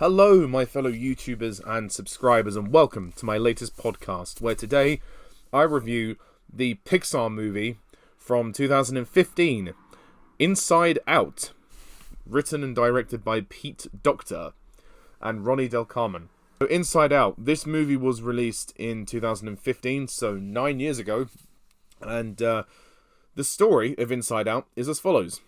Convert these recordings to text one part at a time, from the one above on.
Hello, my fellow YouTubers and subscribers, and welcome to my latest podcast, where today I review the Pixar movie from 2015, Inside Out, written and directed by Pete Docter and Ronnie del Carmen. So Inside Out, this movie was released in 2015, so 9 years ago, and the story of Inside Out is as follows.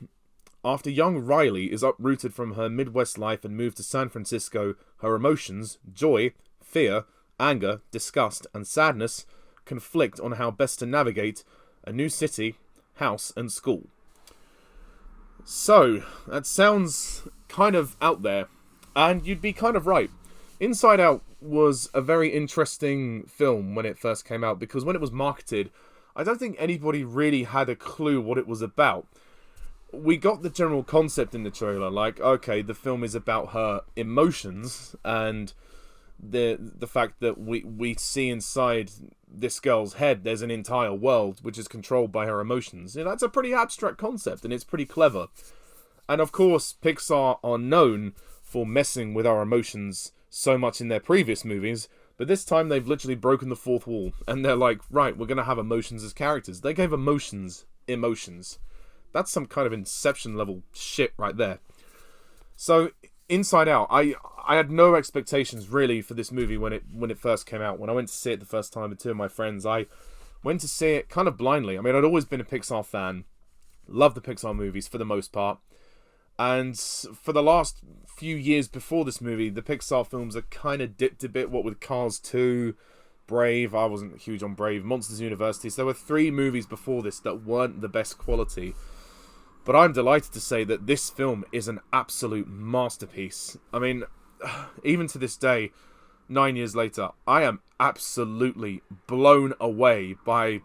After young Riley is uprooted from her Midwest life and moved to San Francisco, her emotions, joy, fear, anger, disgust, and sadness conflict on how best to navigate a new city, house, and school. So, that sounds kind of out there, and you'd be kind of right. Inside Out was a very interesting film when it first came out, because when it was marketed, I don't think anybody really had a clue what it was about. We got the general concept in the trailer, like, okay, the film is about her emotions and the fact that we see inside this girl's head there's an entire world which is controlled by her emotions. You know, that's a pretty abstract concept and it's pretty clever. And of course, Pixar are known for messing with our emotions so much in their previous movies, but this time they've literally broken the fourth wall and they're like, right, we're going to have emotions as characters. They gave emotions. That's some kind of Inception level shit right there. So, Inside Out, I had no expectations really for this movie when it first came out. When I went to see it the first time with two of my friends, I went to see it kind of blindly. I mean, I'd always been a Pixar fan. Loved the Pixar movies for the most part. And for the last few years before this movie, the Pixar films are kind of dipped a bit, what with Cars 2, Brave, I wasn't huge on Brave, Monsters University. So there were 3 movies before this that weren't the best quality. But I'm delighted to say that this film is an absolute masterpiece. I mean, even to this day, 9 years later, I am absolutely blown away by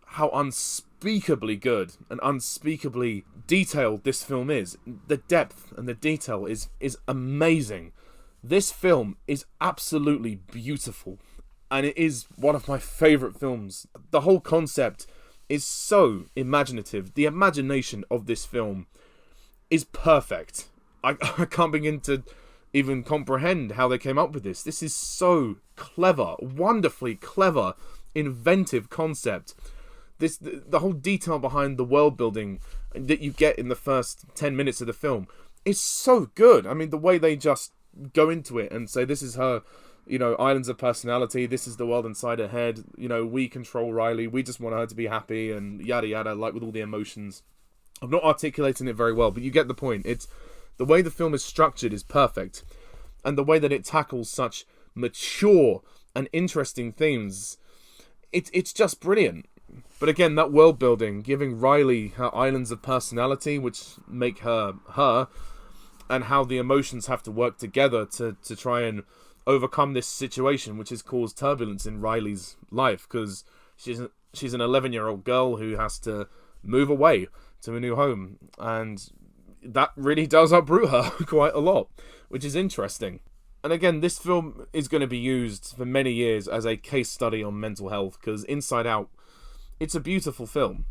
how unspeakably good and unspeakably detailed this film is. The depth and the detail is amazing. This film is absolutely beautiful, and it is one of my favourite films. The whole concept is so imaginative. The imagination of this film is perfect. I can't begin to even comprehend how they came up with this. This is so clever, wonderfully clever, inventive concept. The whole detail behind the world building that you get in the first 10 minutes of the film is so good. I mean, the way they just go into it and say, this is her, islands of personality, this is the world inside her head, we control Riley, we just want her to be happy, and yada yada, like with all the emotions. I'm not articulating it very well, but you get the point. It's the way the film is structured is perfect, and the way that it tackles such mature and interesting themes, it's just brilliant. But again, that world building, giving Riley her islands of personality, which make her her, and how the emotions have to work together to try and overcome this situation which has caused turbulence in Riley's life, because she's an 11-year-old girl who has to move away to a new home, and that really does uproot her quite a lot, which is interesting. And again, this film is going to be used for many years as a case study on mental health, because Inside Out, it's a beautiful film,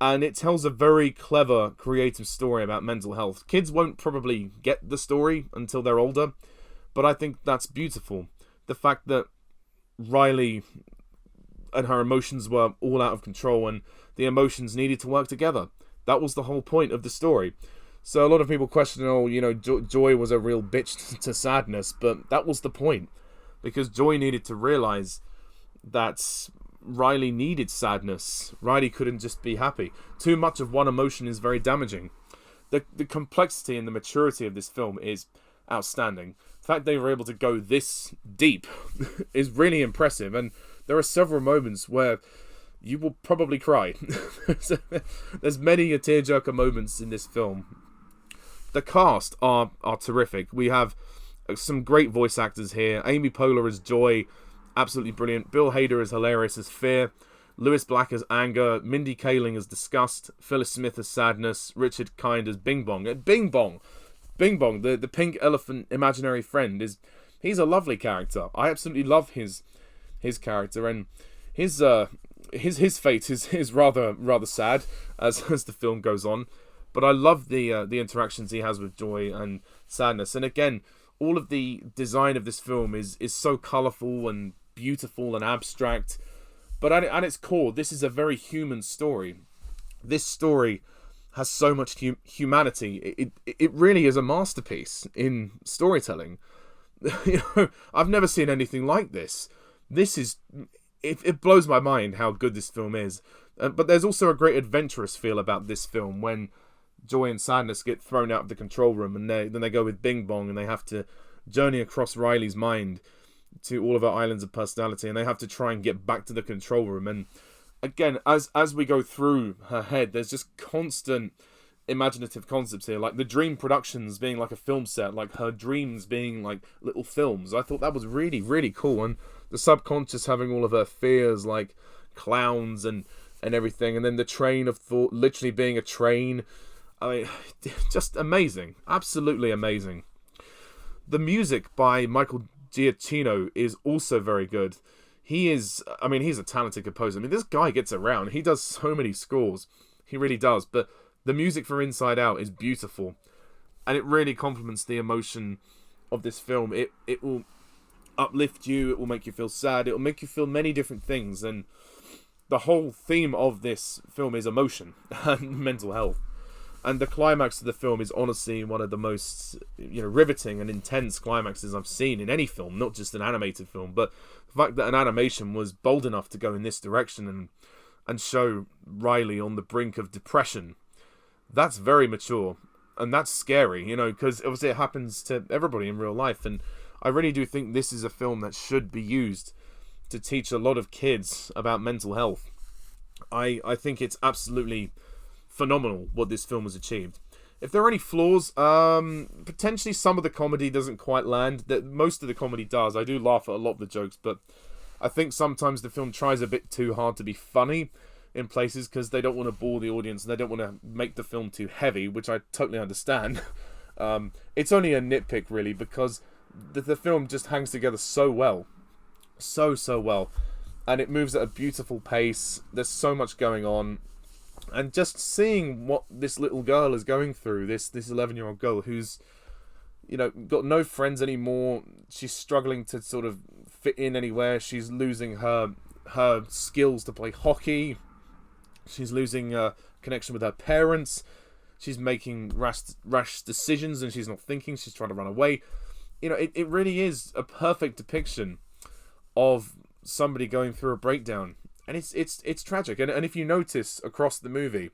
and it tells a very clever, creative story about mental health. Kids won't probably get the story until they're older, but I think that's beautiful. The fact that Riley and her emotions were all out of control and the emotions needed to work together. That was the whole point of the story. So a lot of people question, Joy was a real bitch to sadness, but that was the point. Because Joy needed to realize that Riley needed sadness. Riley couldn't just be happy. Too much of one emotion is very damaging. The complexity and the maturity of this film is outstanding. The fact they were able to go this deep is really impressive, and there are several moments where you will probably cry. There's many a tearjerker moments in this film. The cast are terrific. We have some great voice actors here. Amy Poehler as Joy, absolutely brilliant. Bill Hader is hilarious as Fear. Lewis Black as Anger. Mindy Kaling as Disgust. Phyllis Smith as Sadness. Richard Kind as Bing Bong. Bing Bong, the pink elephant imaginary friend, he's a lovely character. I absolutely love his character, and his fate is rather sad as the film goes on. But I love the interactions he has with Joy and Sadness, and again, all of the design of this film is so colourful and beautiful and abstract. But at its core, this is a very human story. This story has so much humanity. It really is a masterpiece in storytelling. I've never seen anything like this. It blows my mind how good this film is. But there's also a great adventurous feel about this film when joy and sadness get thrown out of the control room, and then they go with Bing Bong, and they have to journey across Riley's mind to all of her islands of personality, and they have to try and get back to the control room. And again, as we go through her head, there's just constant imaginative concepts here, like the dream productions being like a film set, like her dreams being like little films. I thought that was really, really cool. And the subconscious having all of her fears, like clowns and everything, and then the train of thought literally being a train. I mean, just amazing. Absolutely amazing. The music by Michael Giacchino is also very good. He's a talented composer. I mean, this guy gets around. He does so many scores. He really does. But the music for Inside Out is beautiful. And it really complements the emotion of this film. It will uplift you. It will make you feel sad. It will make you feel many different things. And the whole theme of this film is emotion and mental health. And the climax of the film is honestly one of the most, riveting and intense climaxes I've seen in any film, not just an animated film. But the fact that an animation was bold enough to go in this direction and show Riley on the brink of depression, that's very mature. And that's scary, because obviously it happens to everybody in real life. And I really do think this is a film that should be used to teach a lot of kids about mental health. I think it's absolutely phenomenal what this film has achieved. If there are any flaws, potentially some of the comedy doesn't quite land. That most of the comedy does. I do laugh at a lot of the jokes, but I think sometimes the film tries a bit too hard to be funny in places because they don't want to bore the audience and they don't want to make the film too heavy, which I totally understand. It's only a nitpick really, because the film just hangs together so well. So well. And it moves at a beautiful pace. There's so much going on. And just seeing what this little girl is going through, this 11-year-old girl who's, got no friends anymore. She's struggling to sort of fit in anywhere. She's losing her skills to play hockey. She's losing a connection with her parents. She's making rash decisions and she's not thinking. She's trying to run away. It really is a perfect depiction of somebody going through a breakdown. And it's tragic. And if you notice across the movie,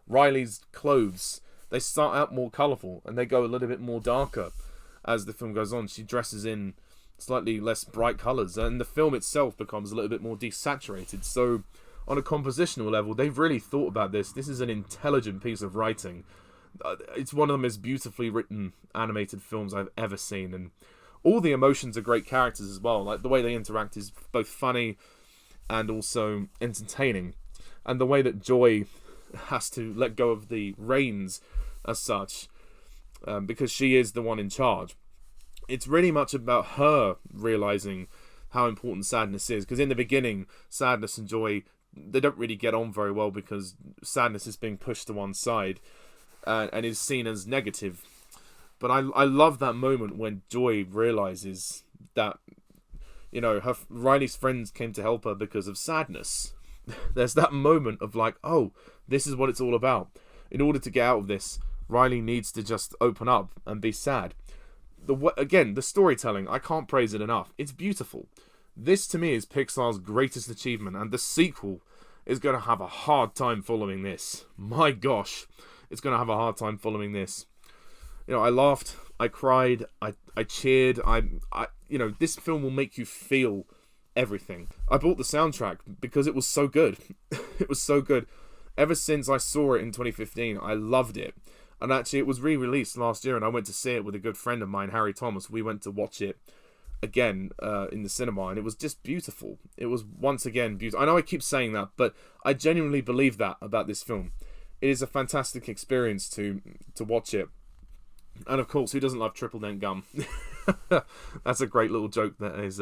Riley's clothes, they start out more colourful and they go a little bit more darker as the film goes on. She dresses in slightly less bright colours, and the film itself becomes a little bit more desaturated. So on a compositional level, they've really thought about this. This is an intelligent piece of writing. It's one of the most beautifully written animated films I've ever seen. And all the emotions are great characters as well. Like the way they interact is both funny and also entertaining, and the way that Joy has to let go of the reins as such, because she is the one in charge. It's really much about her realizing how important sadness is, because in the beginning, sadness and joy, they don't really get on very well because sadness is being pushed to one side and is seen as negative. But I love that moment when Joy realizes that Riley's friends came to help her because of sadness. There's that moment of like, oh, this is what it's all about. In order to get out of this, Riley needs to just open up and be sad. The storytelling, I can't praise it enough. It's beautiful. This, to me, is Pixar's greatest achievement, and the sequel is going to have a hard time following this. My gosh, it's going to have a hard time following this. I laughed, I cried, I cheered, this film will make you feel everything. I bought the soundtrack because it was so good. It was so good. Ever since I saw it in 2015, I loved it. And actually, it was re-released last year, and I went to see it with a good friend of mine, Harry Thomas. We went to watch it again in the cinema, and it was just beautiful. It was once again beautiful. I know I keep saying that, but I genuinely believe that about this film. It is a fantastic experience to watch it. And of course, who doesn't love triple dent gum? That's a great little joke that is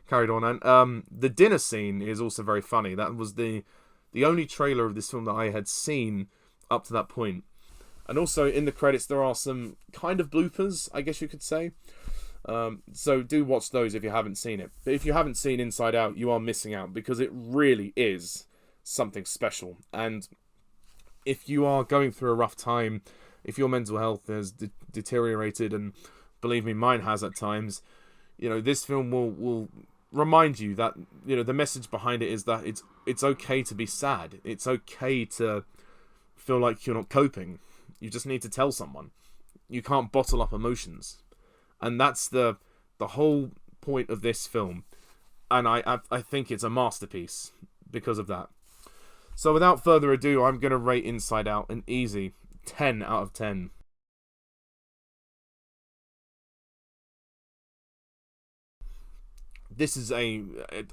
carried on. And the dinner scene is also very funny. That was the only trailer of this film that I had seen up to that point. And also in the credits there are some kind of bloopers, I guess you could say. So do watch those if you haven't seen it. But if you haven't seen Inside Out, you are missing out, because it really is something special. And if you are going through a rough time, if your mental health has deteriorated, and believe me, mine has at times, this film will remind you that, the message behind it is that it's okay to be sad. It's okay to feel like you're not coping. You just need to tell someone. You can't bottle up emotions. And that's the whole point of this film. And I think it's a masterpiece because of that. So without further ado, I'm going to rate Inside Out an easy 10 out of 10. This is a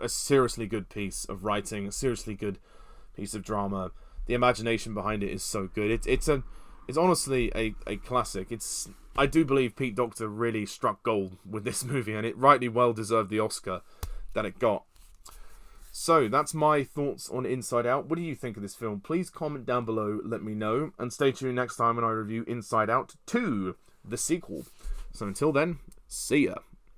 seriously good piece of writing, a seriously good piece of drama. The imagination behind it is so good. It's honestly a classic. I do believe Pete Docter really struck gold with this movie, and it rightly well deserved the Oscar that it got. So that's my thoughts on Inside Out. What do you think of this film? Please comment down below, let me know, and stay tuned next time when I review Inside Out 2, the sequel. So until then, see ya.